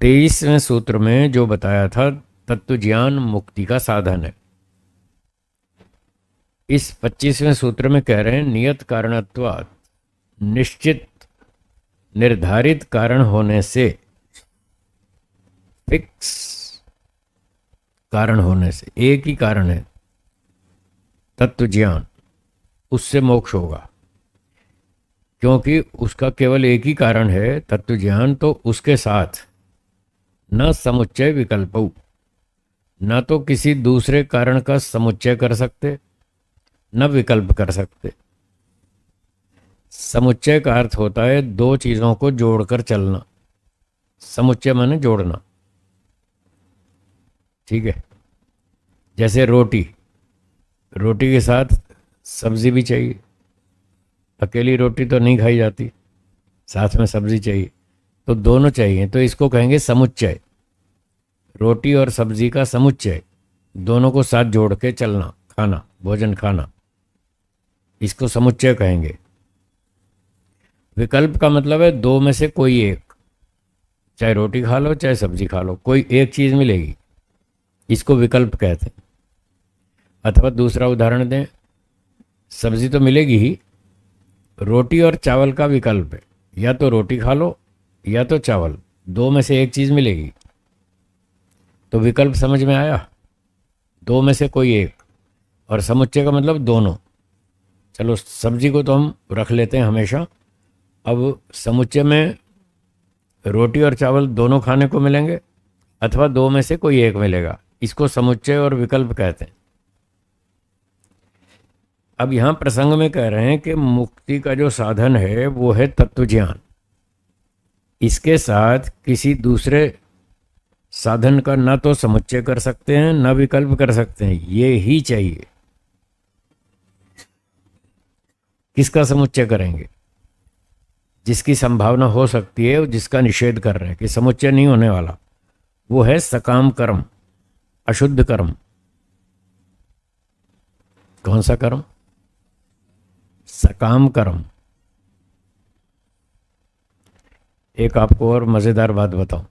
23वें सूत्र में जो बताया था तत्व ज्ञान मुक्ति का साधन है, इस 25वें सूत्र में कह रहे हैं नियत कारणत्वात्, निश्चित निर्धारित कारण होने से, फिक्स कारण होने से, एक ही कारण है तत्व ज्ञान, उससे मोक्ष होगा। क्योंकि उसका केवल एक ही कारण है तत्व ज्ञान, तो उसके साथ न समुच्चय विकल्प, न तो किसी दूसरे कारण का समुच्चय कर सकते न विकल्प कर सकते। समुच्चय का अर्थ होता है दो चीजों को जोड़कर चलना। समुच्चय माने जोड़ना, ठीक है। जैसे रोटी, रोटी के साथ सब्जी भी चाहिए, अकेली रोटी तो नहीं खाई जाती, साथ में सब्जी चाहिए, तो दोनों चाहिए, तो इसको कहेंगे समुच्चय। रोटी और सब्जी का समुच्चय, दोनों को साथ जोड़ के चलना, खाना, भोजन खाना, इसको समुच्चय कहेंगे। विकल्प का मतलब है दो में से कोई एक, चाहे रोटी खा लो चाहे सब्जी खा लो, कोई एक चीज मिलेगी, इसको विकल्प कहते हैं। अथवा दूसरा उदाहरण दें, सब्जी तो मिलेगी ही, रोटी और चावल का विकल्प है, या तो रोटी खा लो या तो चावल, दो में से एक चीज मिलेगी, तो विकल्प समझ में आया, दो में से कोई एक। और समुच्चय का मतलब दोनों। चलो सब्जी को तो हम रख लेते हैं हमेशा, अब समुच्चय में रोटी और चावल दोनों खाने को मिलेंगे अथवा दो में से कोई एक मिलेगा, इसको समुच्चय और विकल्प कहते हैं। अब यहां प्रसंग में कह रहे हैं कि मुक्ति का जो साधन है वो है तत्व ज्ञान, इसके साथ किसी दूसरे साधन का ना तो समुच्चय कर सकते हैं ना विकल्प कर सकते हैं, ये ही चाहिए। किसका समुच्चय करेंगे? जिसकी संभावना हो सकती है, जिसका निषेध कर रहे हैं कि समुच्चय नहीं होने वाला, वो है सकाम कर्म, अशुद्ध कर्म। कौन सा कर्म? सकाम कर्म। एक आपको और मजेदार बात बताऊं,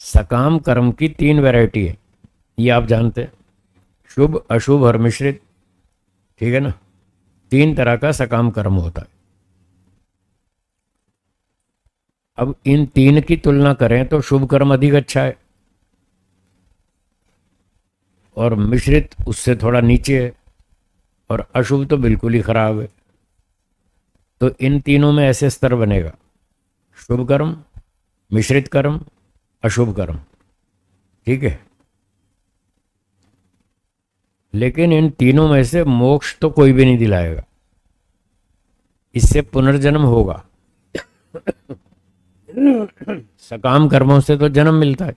सकाम कर्म की 3 वैरायटी है, ये आप जानते हैं, शुभ अशुभ और मिश्रित, ठीक है ना। 3 तरह का सकाम कर्म होता है। अब इन 3 की तुलना करें तो शुभ कर्म अधिक अच्छा है और मिश्रित उससे थोड़ा नीचे है और अशुभ तो बिल्कुल ही खराब है। तो इन तीनों में ऐसे स्तर बनेगा, शुभ कर्म, मिश्रित कर्म, अशुभ कर्म, ठीक है। लेकिन इन तीनों में से मोक्ष तो कोई भी नहीं दिलाएगा, इससे पुनर्जन्म होगा। सकाम कर्मों से तो जन्म मिलता है,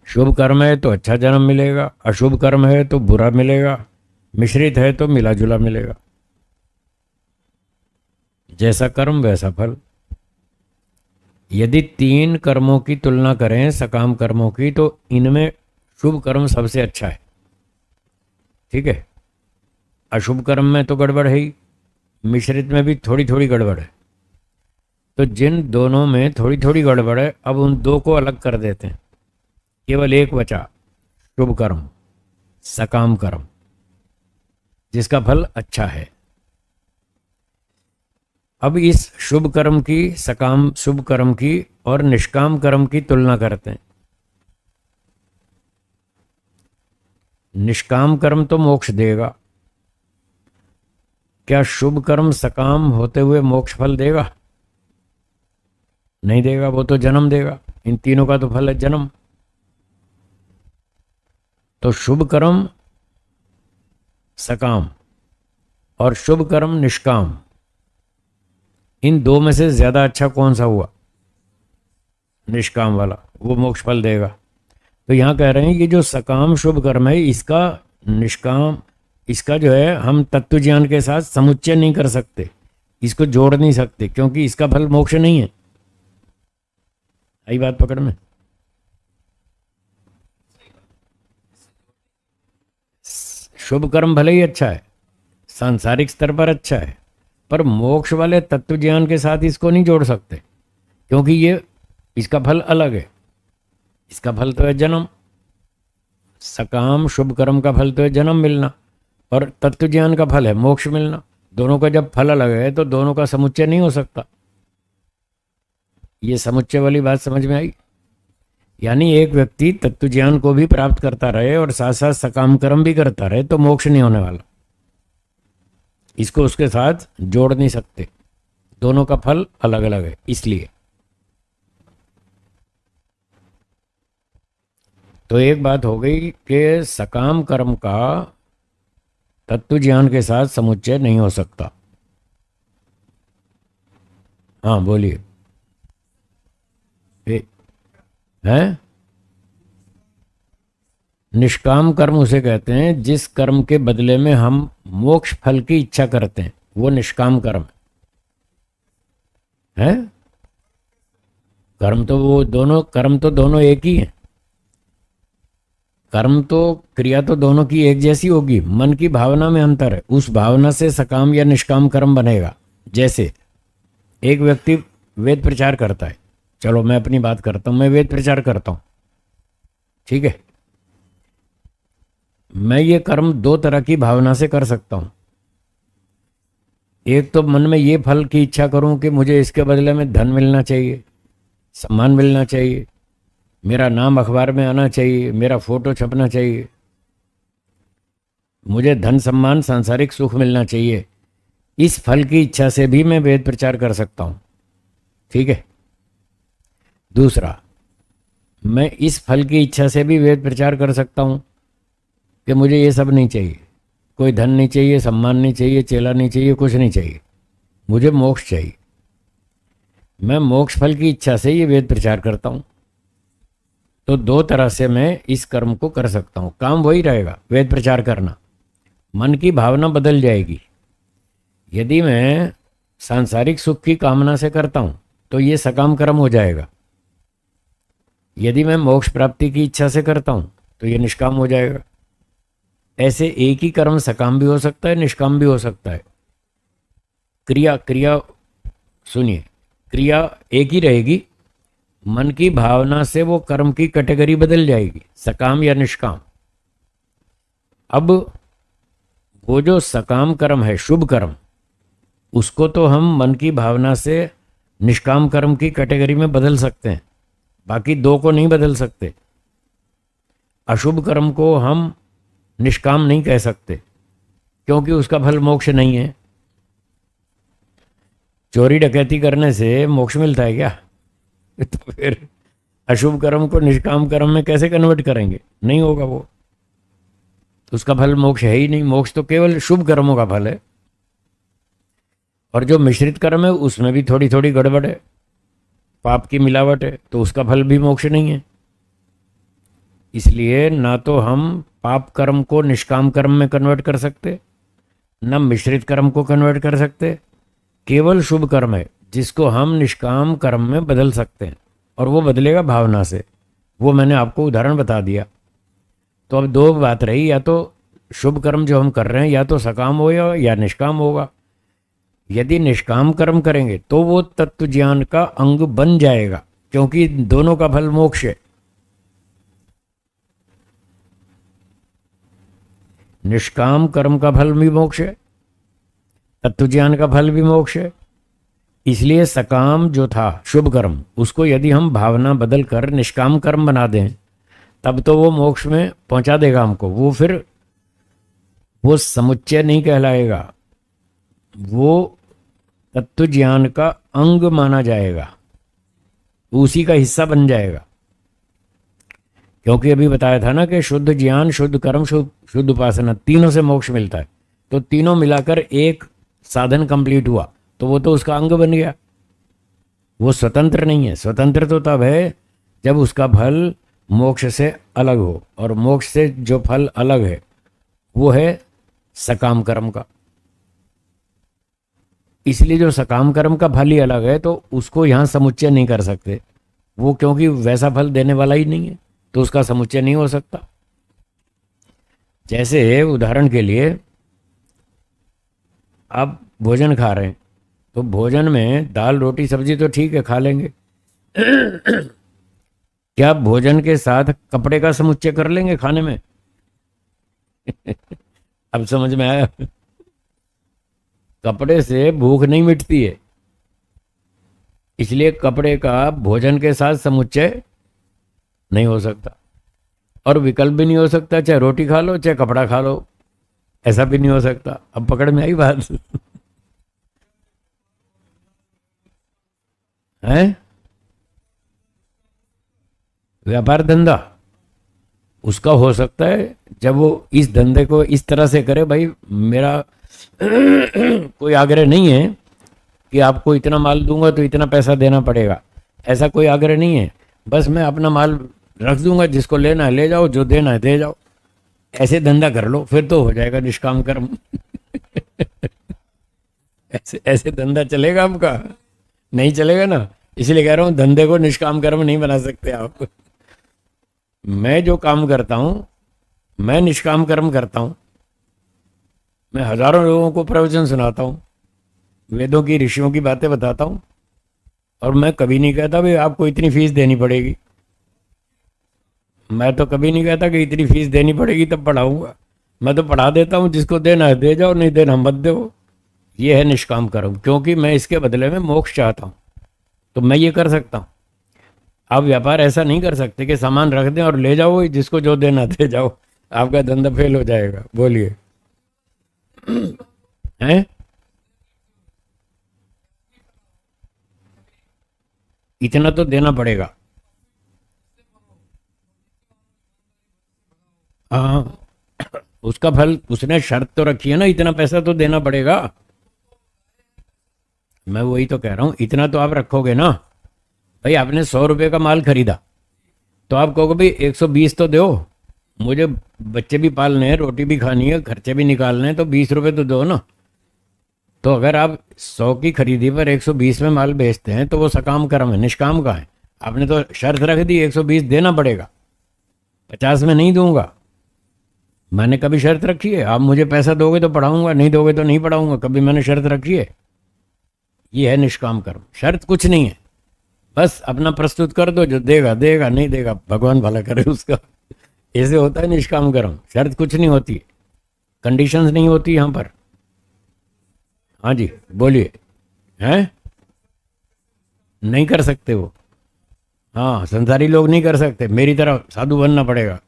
शुभ कर्म है तो अच्छा जन्म मिलेगा, अशुभ कर्म है तो बुरा मिलेगा, मिश्रित है तो मिला जुला मिलेगा। जैसा कर्म वैसा फल। यदि 3 कर्मों की तुलना करें सकाम कर्मों की, तो इनमें शुभ कर्म सबसे अच्छा है, ठीक है। अशुभ कर्म में तो गड़बड़ है ही, मिश्रित में भी थोड़ी थोड़ी गड़बड़ है। तो जिन दोनों में थोड़ी थोड़ी गड़बड़ है, अब उन 2 को अलग कर देते हैं, केवल एक बचा, शुभ कर्म, सकाम कर्म, जिसका फल अच्छा है। अब इस शुभ कर्म की, सकाम शुभ कर्म की और निष्काम कर्म की तुलना करते हैं। निष्काम कर्म तो मोक्ष देगा, क्या शुभ कर्म सकाम होते हुए मोक्ष फल देगा? नहीं देगा, वो तो जन्म देगा। इन तीनों का तो फल है जन्म। तो शुभ कर्म सकाम और शुभ कर्म निष्काम, इन 2 में से ज्यादा अच्छा कौन सा हुआ? निष्काम वाला, वो मोक्ष फल देगा। तो यहां कह रहे हैं ये जो सकाम शुभ कर्म है, इसका निष्काम, इसका जो है हम तत्व ज्ञान के साथ समुच्चय नहीं कर सकते, इसको जोड़ नहीं सकते, क्योंकि इसका फल मोक्ष नहीं है। आई बात पकड़ में? शुभ कर्म भले ही अच्छा है, सांसारिक स्तर पर अच्छा है, पर मोक्ष वाले तत्व ज्ञान के साथ इसको नहीं जोड़ सकते, क्योंकि ये इसका फल अलग है। इसका फल तो है जन्म, सकाम शुभ कर्म का फल तो है जन्म मिलना, और तत्व ज्ञान का फल है मोक्ष मिलना। दोनों का जब फल अलग है तो दोनों का समुच्चय नहीं हो सकता। ये समुच्चय वाली बात समझ में आई? यानी एक व्यक्ति तत्व ज्ञान को भी प्राप्त करता रहे और साथ साथ सकाम कर्म भी करता रहे तो मोक्ष नहीं होने वाला। इसको उसके साथ जोड़ नहीं सकते, दोनों का फल अलग अलग है। इसलिए तो एक बात हो गई कि सकाम कर्म का तत्व ज्ञान के साथ समुच्चय नहीं हो सकता। हाँ बोलिए। हैं? निष्काम कर्म उसे कहते हैं जिस कर्म के बदले में हम मोक्ष फल की इच्छा करते हैं, वो निष्काम कर्म है। कर्म तो दोनों एक ही हैं। कर्म तो क्रिया तो दोनों की एक जैसी होगी, मन की भावना में अंतर है, उस भावना से सकाम या निष्काम कर्म बनेगा। जैसे एक व्यक्ति वेद प्रचार करता है, चलो मैं अपनी बात करता हूं, मैं वेद प्रचार करता हूं, ठीक है। मैं ये कर्म दो तरह की भावना से कर सकता हूं। एक तो मन में ये फल की इच्छा करूं कि मुझे इसके बदले में धन मिलना चाहिए, सम्मान मिलना चाहिए, मेरा नाम अखबार में आना चाहिए, मेरा फोटो छपना चाहिए, मुझे धन सम्मान सांसारिक सुख मिलना चाहिए। इस फल की इच्छा से भी मैं वेद प्रचार कर सकता हूं, ठीक है। दूसरा, मैं इस फल की इच्छा से भी वेद प्रचार कर सकता हूं कि मुझे ये सब नहीं चाहिए, कोई धन नहीं चाहिए, सम्मान नहीं चाहिए, चेला नहीं चाहिए, कुछ नहीं चाहिए, मुझे मोक्ष चाहिए। मैं मोक्ष फल की इच्छा से ये वेद प्रचार करता हूं। तो दो तरह से मैं इस कर्म को कर सकता हूं। काम वही रहेगा, वेद प्रचार करना। मन की भावना बदल जाएगी। यदि मैं सांसारिक सुख की कामना से करता हूं तो ये सकाम कर्म हो जाएगा। यदि मैं मोक्ष प्राप्ति की इच्छा से करता हूं तो ये निष्काम हो जाएगा। ऐसे एक ही कर्म सकाम भी हो सकता है, निष्काम भी हो सकता है। क्रिया सुनिए, क्रिया एक ही रहेगी, मन की भावना से वो कर्म की कैटेगरी बदल जाएगी, सकाम या निष्काम। अब वो जो सकाम कर्म है, शुभ कर्म, उसको तो हम मन की भावना से निष्काम कर्म की कैटेगरी में बदल सकते हैं, बाकी दो को नहीं बदल सकते। अशुभ कर्म को हम निष्काम नहीं कह सकते क्योंकि उसका फल मोक्ष नहीं है। चोरी डकैती करने से मोक्ष मिलता है क्या? तो फिर अशुभ कर्म को निष्काम कर्म में कैसे कन्वर्ट करेंगे? नहीं होगा वो, तो उसका फल मोक्ष है ही नहीं। मोक्ष तो केवल शुभ कर्मों का फल है। और जो मिश्रित कर्म है उसमें भी थोड़ी थोड़ी गड़बड़ है, पाप की मिलावट है, तो उसका फल भी मोक्ष नहीं है। इसलिए ना तो हम पाप कर्म को निष्काम कर्म में कन्वर्ट कर सकते, न मिश्रित कर्म को कन्वर्ट कर सकते। केवल शुभ कर्म है जिसको हम निष्काम कर्म में बदल सकते हैं, और वो बदलेगा भावना से। वो मैंने आपको उदाहरण बता दिया। तो अब दो बात रही, या तो शुभ कर्म जो हम कर रहे हैं या तो सकाम हो या निष्काम होगा। यदि निष्काम कर्म करेंगे तो वो तत्व ज्ञान का अंग बन जाएगा, क्योंकि दोनों का फल मोक्ष है। निष्काम कर्म का फल भी मोक्ष है, तत्व ज्ञान का फल भी मोक्ष है। इसलिए सकाम जो था शुभ कर्म, उसको यदि हम भावना बदल कर निष्काम कर्म बना दें तब तो वो मोक्ष में पहुंचा देगा हमको। वो फिर वो समुच्चय नहीं कहलाएगा, वो तत्व ज्ञान का अंग माना जाएगा, उसी का हिस्सा बन जाएगा। क्योंकि अभी बताया था ना कि शुद्ध ज्ञान, शुद्ध कर्म, शुद्ध उपासना, तीनों से मोक्ष मिलता है। तो तीनों मिलाकर एक साधन कंप्लीट हुआ, तो वो तो उसका अंग बन गया। वो स्वतंत्र नहीं है। स्वतंत्र तो तब है जब उसका फल मोक्ष से अलग हो, और मोक्ष से जो फल अलग है वो है सकाम कर्म का। इसलिए जो सकाम कर्म का फल ही अलग है तो उसको यहाँ समुच्चय नहीं कर सकते वो, क्योंकि वैसा फल देने वाला ही नहीं है, तो उसका समुच्चय नहीं हो सकता। जैसे उदाहरण के लिए आप भोजन खा रहे हैं, तो भोजन में दाल रोटी सब्जी तो ठीक है खा लेंगे, क्या भोजन के साथ कपड़े का समुच्चय कर लेंगे खाने में? अब समझ में आया? कपड़े से भूख नहीं मिटती है, इसलिए कपड़े का भोजन के साथ समुच्चय नहीं हो सकता, और विकल्प भी नहीं हो सकता, चाहे रोटी खा लो चाहे कपड़ा खा लो, ऐसा भी नहीं हो सकता। अब पकड़ में आई बात? है व्यापार धंधा उसका हो सकता है जब वो इस धंधे को इस तरह से करे, भाई मेरा कोई आग्रह नहीं है कि आपको इतना माल दूंगा तो इतना पैसा देना पड़ेगा, ऐसा कोई आग्रह नहीं है, बस मैं अपना माल रख दूंगा, जिसको लेना है ले जाओ, जो देना है दे जाओ, ऐसे धंधा कर लो, फिर तो हो जाएगा निष्काम कर्म। ऐसे ऐसे धंधा चलेगा आपका? नहीं चलेगा ना, इसलिए कह रहा हूं धंधे को निष्काम कर्म नहीं बना सकते आप। मैं जो काम करता हूं मैं निष्काम कर्म करता हूं, मैं हजारों लोगों को प्रवचन सुनाता हूं, वेदों की ऋषियों की बातें बताता हूं, और मैं कभी नहीं कहता भाई आपको इतनी फीस देनी पड़ेगी, मैं तो कभी नहीं कहता कि इतनी फीस देनी पड़ेगी तब पढ़ाऊंगा, मैं तो पढ़ा देता हूं, जिसको देना है दे जाओ, नहीं देना मत दो। ये है निष्काम कर्म, क्योंकि मैं इसके बदले में मोक्ष चाहता हूं, तो मैं ये कर सकता हूं। आप व्यापार ऐसा नहीं कर सकते कि सामान रख दें और ले जाओ, जिसको जो देना दे जाओ, आपका धंधा फेल हो जाएगा। बोलिए। हैं? इतना तो देना पड़ेगा। हाँ, उसका फल उसने शर्त तो रखी है ना, इतना पैसा तो देना पड़ेगा। मैं वही तो कह रहा हूं, इतना तो आप रखोगे ना। भाई आपने 100 रुपये का माल खरीदा, तो आप कहोगे भाई 120 तो दो, मुझे बच्चे भी पालने हैं, रोटी भी खानी है, खर्चे भी निकालने हैं, तो 20 रुपये तो दो ना। तो अगर आप 100 की खरीदी पर 120 में माल बेचते हैं तो वो सकाम कर्म है, निष्काम का है। आपने तो शर्त रख दी 120 देना पड़ेगा, 50 में नहीं दूंगा। मैंने कभी शर्त रखी है आप मुझे पैसा दोगे तो पढ़ाऊंगा, नहीं दोगे तो नहीं पढ़ाऊंगा? कभी मैंने शर्त रखी है? ये है निष्काम कर्म, शर्त कुछ नहीं है, बस अपना प्रस्तुत कर दो, जो देगा देगा, नहीं देगा भगवान भला करे उसका। ऐसे होता है निष्काम कर्म, शर्त कुछ नहीं होती, कंडीशंस नहीं होती यहाँ पर। हाँ जी बोलिए। हैं? नहीं कर सकते वो। हाँ, संसारी लोग नहीं कर सकते, मेरी तरह साधु बनना पड़ेगा।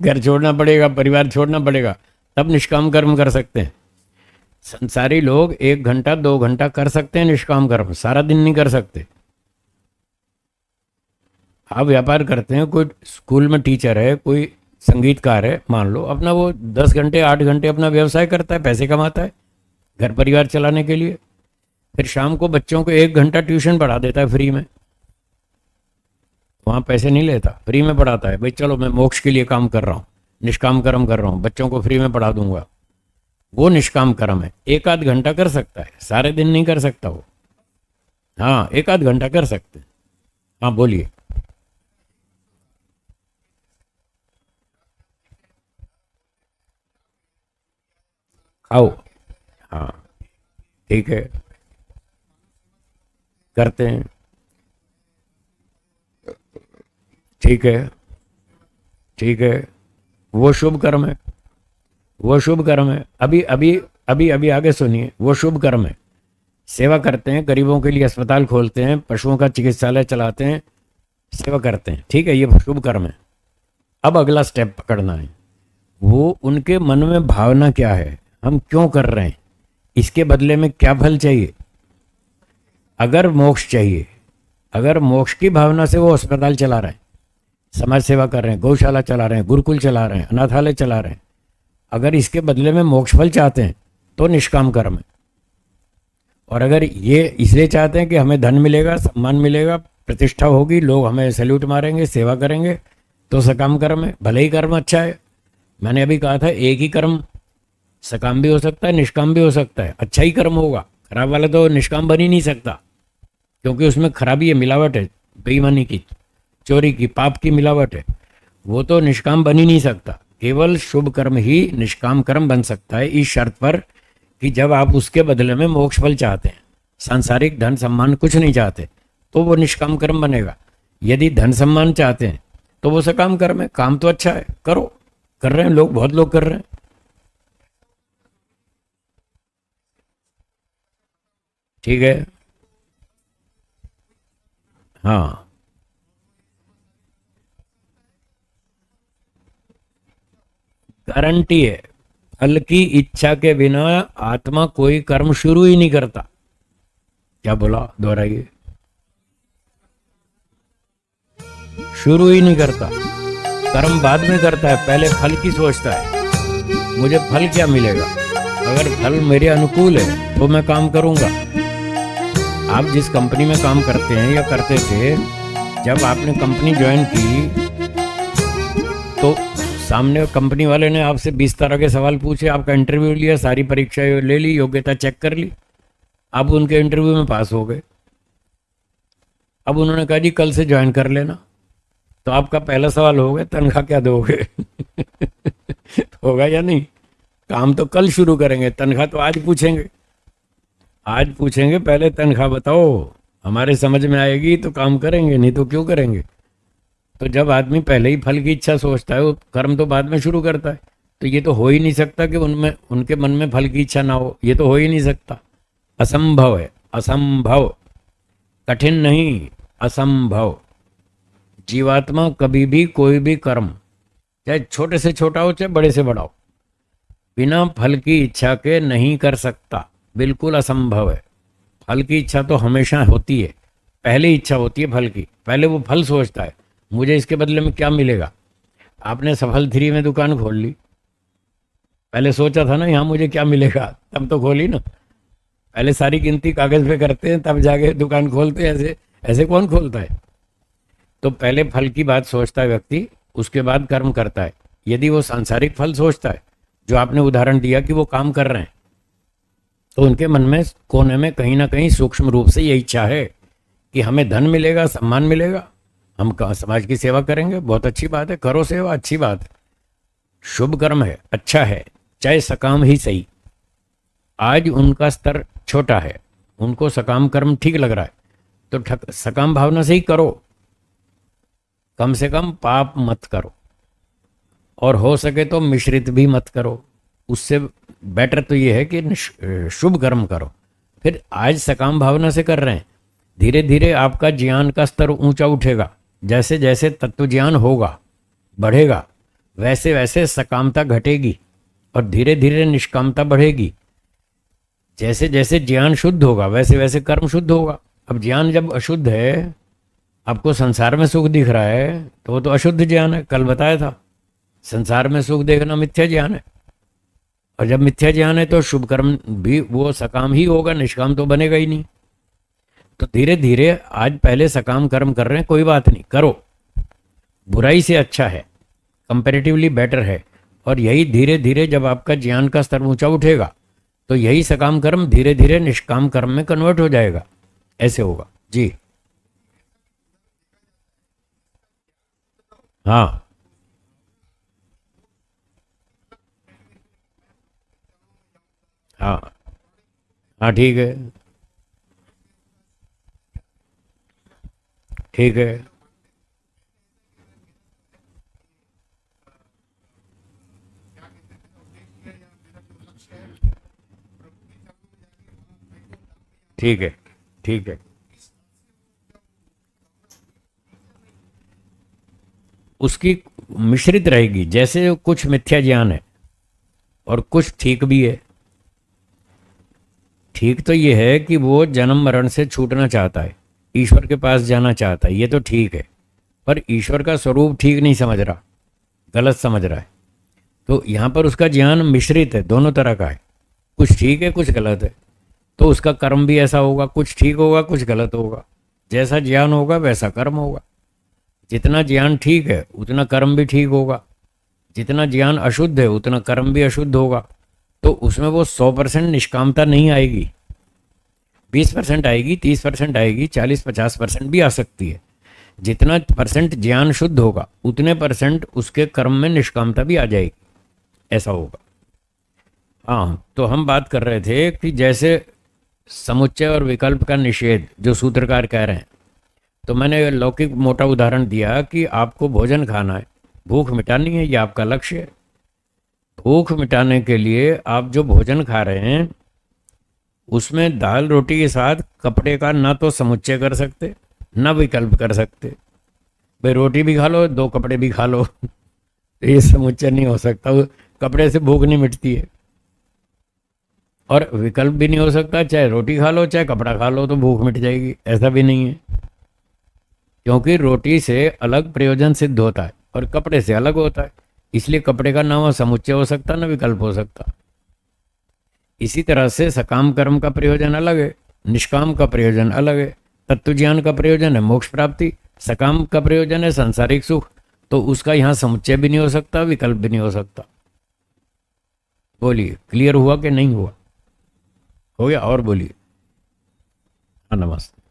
घर छोड़ना पड़ेगा, परिवार छोड़ना पड़ेगा, तब निष्काम कर्म कर सकते हैं। संसारी लोग 1 घंटा 2 घंटा कर सकते हैं निष्काम कर्म, सारा दिन नहीं कर सकते। आप व्यापार करते हैं, कोई स्कूल में टीचर है, कोई संगीतकार है, मान लो, अपना वो 10 घंटे 8 घंटे अपना व्यवसाय करता है, पैसे कमाता है घर परिवार चलाने के लिए, फिर शाम को बच्चों को 1 घंटा ट्यूशन पढ़ा देता है फ्री में, वहाँ पैसे नहीं लेता, फ्री में पढ़ाता है। भाई चलो मैं मोक्ष के लिए काम कर रहा हूँ, निष्काम कर्म कर रहा हूँ, बच्चों को फ्री में पढ़ा दूंगा, वो निष्काम कर्म है। 1 आध घंटा कर सकता है, सारे दिन नहीं कर सकता वो। हाँ, 1 आध घंटा कर सकते हैं। हाँ बोलिए। खाओ। हाँ ठीक है, करते हैं, ठीक है, ठीक है, वो शुभ कर्म है, वो शुभ कर्म है। अभी अभी अभी अभी आगे सुनिए, वो शुभ कर्म है। सेवा करते हैं, गरीबों के लिए अस्पताल खोलते हैं, पशुओं का चिकित्सालय चलाते हैं, सेवा करते हैं, ठीक है, ये शुभ कर्म है। अब अगला स्टेप पकड़ना है, वो उनके मन में भावना क्या है, हम क्यों कर रहे हैं, इसके बदले में क्या फल चाहिए। अगर मोक्ष चाहिए, अगर मोक्ष की भावना से वो अस्पताल चला रहे हैं, समाज सेवा कर रहे हैं, गौशाला चला रहे हैं, गुरुकुल चला रहे हैं, अनाथालय चला रहे हैं, अगर इसके बदले में मोक्ष फल चाहते हैं तो निष्काम कर्म है। और अगर ये इसलिए चाहते हैं कि हमें धन मिलेगा, सम्मान मिलेगा, प्रतिष्ठा होगी, लोग हमें सैल्यूट मारेंगे, सेवा करेंगे, तो सकाम कर्म है। भले ही कर्म अच्छा है, मैंने अभी कहा था एक ही कर्म सकाम भी हो सकता है, निष्काम भी हो सकता है। अच्छा ही कर्म होगा, खराब वाला तो निष्काम बन ही नहीं सकता, क्योंकि उसमें खराबी है, मिलावट है, बेईमानी की, चोरी की, पाप की मिलावट है, वो तो निष्काम बन ही नहीं सकता। केवल शुभ कर्म ही निष्काम कर्म बन सकता है, इस शर्त पर कि जब आप उसके बदले में मोक्ष फल चाहते हैं, सांसारिक धन सम्मान कुछ नहीं चाहते, तो वो निष्काम कर्म बनेगा। यदि धन सम्मान चाहते हैं तो वो सकाम कर्म है। काम तो अच्छा है, करो, कर रहे हैं लोग, बहुत लोग कर रहे हैं। ठीक है। हाँ, गारंटी है। फल की इच्छा के बिना आत्मा कोई कर्म शुरू ही नहीं करता। क्या बोला, दोहराइए। शुरू ही नहीं करता, कर्म बाद में करता है, पहले फल की सोचता है। मुझे फल क्या मिलेगा, अगर फल मेरे अनुकूल है तो मैं काम करूंगा। आप जिस कंपनी में काम करते हैं या करते थे, जब आपने कंपनी ज्वाइन की तो सामने कंपनी वाले ने आपसे 20 तरह के सवाल पूछे, आपका इंटरव्यू लिया, सारी परीक्षा ले ली, योग्यता चेक कर ली, आप उनके इंटरव्यू में पास हो गए। अब उन्होंने कहा जी कल से ज्वाइन कर लेना, तो आपका पहला सवाल हो गया तनख्वाह क्या दोगे। होगा या नहीं? काम तो कल शुरू करेंगे, तनख्वाह तो आज पूछेंगे। आज पूछेंगे पहले तनख्वाह बताओ, हमारे समझ में आएगी तो काम करेंगे, नहीं तो क्यों करेंगे। तो जब आदमी पहले ही फल की इच्छा सोचता है, वो कर्म तो बाद में शुरू करता है। तो ये तो हो ही नहीं सकता कि उनमें, उनके मन में फल की इच्छा ना हो, ये तो हो ही नहीं सकता। असंभव है, असंभव, कठिन नहीं, असंभव। जीवात्मा कभी भी कोई भी कर्म, चाहे छोटे से छोटा हो चाहे बड़े से बड़ा हो, बिना फल की इच्छा के नहीं कर सकता। बिल्कुल असंभव है। फल की इच्छा तो हमेशा होती है, पहले इच्छा होती है फल की, पहले वो फल सोचता है मुझे इसके बदले में क्या मिलेगा। आपने सफल 3 में दुकान खोल ली, पहले सोचा था ना यहाँ मुझे क्या मिलेगा, तब तो खोली ना। पहले सारी गिनती कागज पे करते हैं तब जाके दुकान खोलते हैं, ऐसे ऐसे कौन खोलता है। तो पहले फल की बात सोचता है व्यक्ति, उसके बाद कर्म करता है। यदि वो सांसारिक फल सोचता है, जो आपने उदाहरण दिया कि वो काम कर रहे हैं, तो उनके मन में कोने में कहीं ना कहीं सूक्ष्म रूप से ये इच्छा है कि हमें धन मिलेगा, सम्मान मिलेगा, हम समाज की सेवा करेंगे। बहुत अच्छी बात है, करो सेवा, अच्छी बात है, शुभ कर्म है, अच्छा है, चाहे सकाम ही सही। आज उनका स्तर छोटा है, उनको सकाम कर्म ठीक लग रहा है, तो सकाम भावना से ही करो। कम से कम पाप मत करो, और हो सके तो मिश्रित भी मत करो। उससे बेटर तो ये है कि शुभ कर्म करो। फिर आज सकाम भावना से कर रहे हैं, धीरे धीरे आपका ज्ञान का स्तर ऊंचा उठेगा। जैसे जैसे तत्व ज्ञान होगा, बढ़ेगा, वैसे वैसे सकामता घटेगी और धीरे धीरे निष्कामता बढ़ेगी। जैसे जैसे ज्ञान शुद्ध होगा वैसे वैसे कर्म शुद्ध होगा। अब ज्ञान जब अशुद्ध है, आपको संसार में सुख दिख रहा है, तो वो तो अशुद्ध ज्ञान है। कल बताया था, संसार में सुख देखना मिथ्या ज्ञान है। और जब मिथ्या ज्ञान है तो शुभ कर्म भी वो सकाम ही होगा, निष्काम तो बनेगा ही नहीं। तो धीरे धीरे आज पहले सकाम कर्म कर रहे हैं, कोई बात नहीं, करो, बुराई से अच्छा है, कंपैरेटिवली बेटर है। और यही धीरे धीरे जब आपका ज्ञान का स्तर ऊंचा उठेगा, तो यही सकाम कर्म धीरे धीरे निष्काम कर्म में कन्वर्ट हो जाएगा। ऐसे होगा जी। हाँ हाँ हाँ, ठीक है, ठीक है, ठीक है, ठीक है। उसकी मिश्रित रहेगी, जैसे कुछ मिथ्या ज्ञान है और कुछ ठीक भी है। ठीक तो ये है कि वो जन्म मरण से छूटना चाहता है, ईश्वर के पास जाना चाहता है, ये तो ठीक है। पर ईश्वर का स्वरूप ठीक नहीं समझ रहा, गलत समझ रहा है। तो यहाँ पर उसका ज्ञान मिश्रित है, दोनों तरह का है, कुछ ठीक है कुछ गलत है। तो उसका कर्म भी ऐसा होगा, कुछ ठीक होगा कुछ गलत होगा। जैसा ज्ञान होगा वैसा कर्म होगा। जितना ज्ञान ठीक है उतना कर्म भी ठीक होगा, जितना ज्ञान अशुद्ध है उतना कर्म भी अशुद्ध होगा। तो उसमें वो 100% निष्कामता नहीं आएगी, 20% आएगी, 30% आएगी, 40-50% भी आ सकती है। जितना परसेंट ज्ञान शुद्ध होगा उतने परसेंट उसके कर्म में निष्कामता भी आ जाएगी, ऐसा होगा। हाँ, तो हम बात कर रहे थे कि जैसे समुच्चय और विकल्प का निषेध जो सूत्रकार कह रहे हैं, तो मैंने लौकिक मोटा उदाहरण दिया कि आपको भोजन खाना है, भूख मिटानी है, ये आपका लक्ष्य है। भूख मिटाने के लिए आप जो भोजन खा रहे हैं उसमें दाल रोटी के साथ कपड़े का ना तो समुच्चय कर सकते ना विकल्प कर सकते। भाई रोटी भी खा लो, दो कपड़े भी खा लो ये समुच्चय नहीं हो सकता। वो कपड़े से भूख नहीं मिटती है। और विकल्प भी नहीं हो सकता, चाहे रोटी खा लो चाहे कपड़ा खा लो तो भूख मिट जाएगी, ऐसा भी नहीं है। क्योंकि रोटी से अलग प्रयोजन सिद्ध होता है और कपड़े से अलग होता है, इसलिए कपड़े का ना वह समुच्चय हो सकता ना विकल्प हो सकता। इसी तरह से सकाम कर्म का प्रयोजन अलग है, निष्काम का प्रयोजन अलग है। तत्व ज्ञान का प्रयोजन है मोक्ष प्राप्ति, सकाम का प्रयोजन है सांसारिक सुख, तो उसका यहाँ समुच्चय भी नहीं हो सकता, विकल्प भी नहीं हो सकता। बोलिए, क्लियर हुआ कि नहीं हुआ? हो गया? और बोलिए। हाँ, नमस्ते।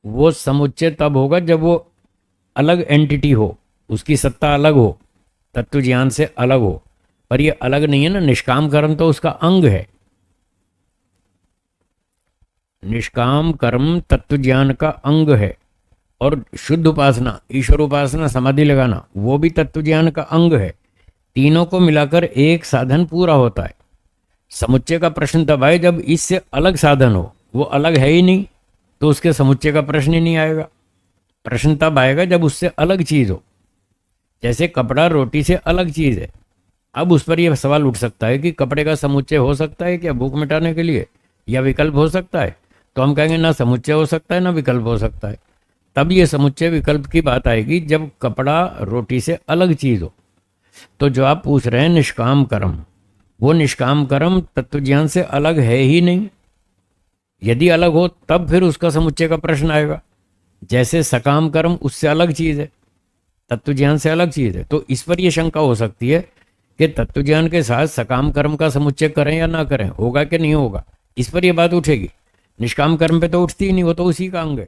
वो समुच्चय तब होगा जब वो अलग एंटिटी हो, उसकी सत्ता अलग हो, तत्व ज्ञान से अलग हो। पर ये अलग नहीं है ना, निष्काम कर्म तो उसका अंग है। निष्काम कर्म तत्व ज्ञान का अंग है। और शुद्ध उपासना, ईश्वर उपासना, समाधि लगाना, वो भी तत्व ज्ञान का अंग है। तीनों को मिलाकर एक साधन पूरा होता है। समुच्चय का प्रश्न तब आए जब इससे अलग साधन हो, वो अलग है ही नहीं तो उसके समुच्चय का प्रश्न ही नहीं आएगा। प्रश्न तब आएगा जब उससे अलग चीज हो। जैसे कपड़ा रोटी से अलग चीज है। अब उस पर यह सवाल उठ सकता है कि कपड़े का समुच्चय हो सकता है क्या भूख मिटाने के लिए, या विकल्प हो सकता है? तो हम कहेंगे ना समुच्चय हो सकता है ना विकल्प हो सकता है। तब ये समुच्चय विकल्प की बात आएगी जब कपड़ा रोटी से अलग चीज हो। तो जो आप पूछ रहे हैं निष्काम कर्म, वो निष्काम कर्म तत्व ज्ञान से अलग है ही नहीं। यदि अलग हो तब फिर उसका समुच्चय का प्रश्न आएगा। जैसे सकाम कर्म उससे अलग चीज है, तत्व ज्ञान से अलग चीज है। तो इस पर यह शंका हो सकती है कि तत्व ज्ञान के साथ सकाम कर्म का समुच्चय करें या ना करें, होगा कि नहीं होगा, इस पर यह बात उठेगी। निष्काम कर्म पे तो उठती ही नहीं, वो तो उसी का अंग है।